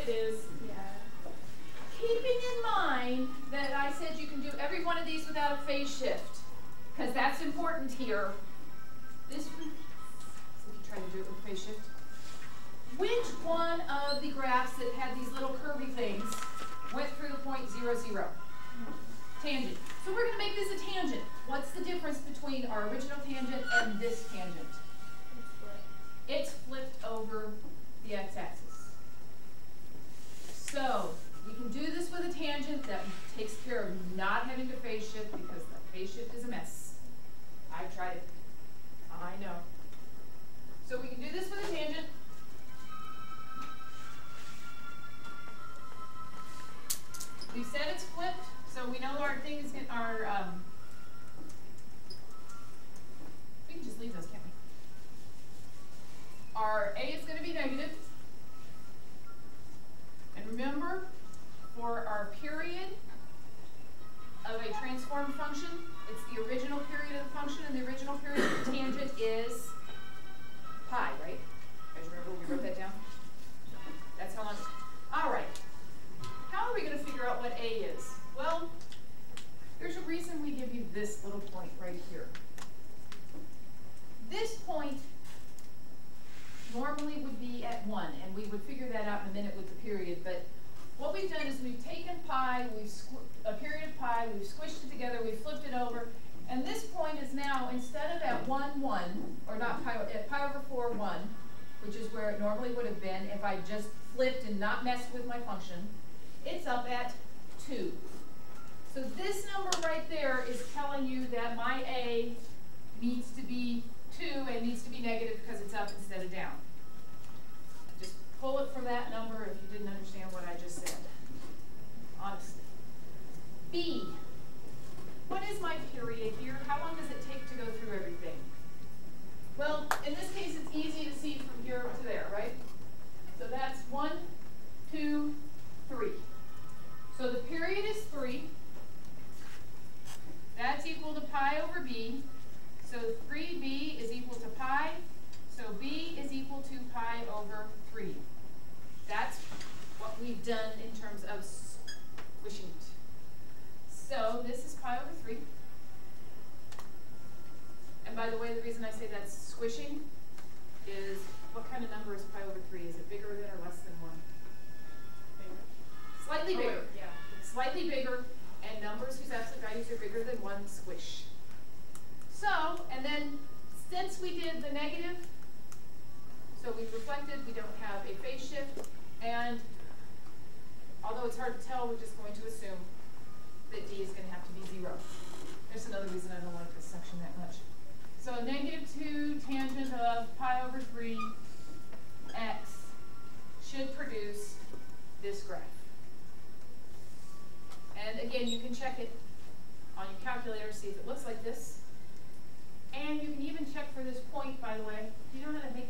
it is. Yeah. Keeping in mind that I said you can do every one of these without a phase shift, because that's important here. This one, so if you try to do it with a phase shift. Which one of the graphs that had these little curvy things went through the point 0, 0? Tangent. So we're going to make this a tangent. What's the difference between our original tangent and this tangent? It's flipped over the x-axis. So we can do this with a tangent that takes care of not having to phase shift, because the phase shift is a mess. I've tried it. I know. So we can do this with a tangent. We said it's flipped, so we know our things are, we can just leave those, can't we? Our a is going to be negative. And remember, for our period of a transformed function, it's the original period of the function, and the original period of the tangent is pi, right? You guys remember we wrote that down? That's how long. All right. How are we going to figure out what a is? Well, there's a reason we give you this little point right here. This point normally would be at 1, and we would figure that out in a minute with the period, but what we've done is we've taken pi, a period of pi, we've squished it together, we've flipped it over, and this point is now, instead of at 1, 1, or not pi, at pi over 4, 1, which is where it normally would have been if I just flipped and not messed with my function, it's up at 2. So this number right there is telling you that my a needs to be 2 and needs to be negative because it's up instead of down. Just pull it from that number if you didn't understand what I just said. Honestly. B. What is my period here? How long does it take to go through everything? Well, in this case, it's easy to see from here to there, right? So that's 1, 2, 3. So the period is 3. That's equal to pi over b. So 3b is equal to pi. So b is equal to pi over 3. That's what we've done in terms of squishing it. So this is pi over 3. And by the way, the reason I say that's squishing is, what kind of number is pi over 3? Is it bigger than or less than 1? Bigger. Slightly bigger. Yeah. Slightly bigger, and numbers whose absolute values are bigger than 1 squish. So, and then since we did the negative, so we've reflected, we don't have a phase shift, and although it's hard to tell, we're just going to assume that d is going to have to be 0. There's another reason I don't like this section that much. So -2 tangent of pi over 3 x should produce this graph. And again, you can check it on your calculator, see if it looks like this. And you can even check for this point, by the way. Do you know how to make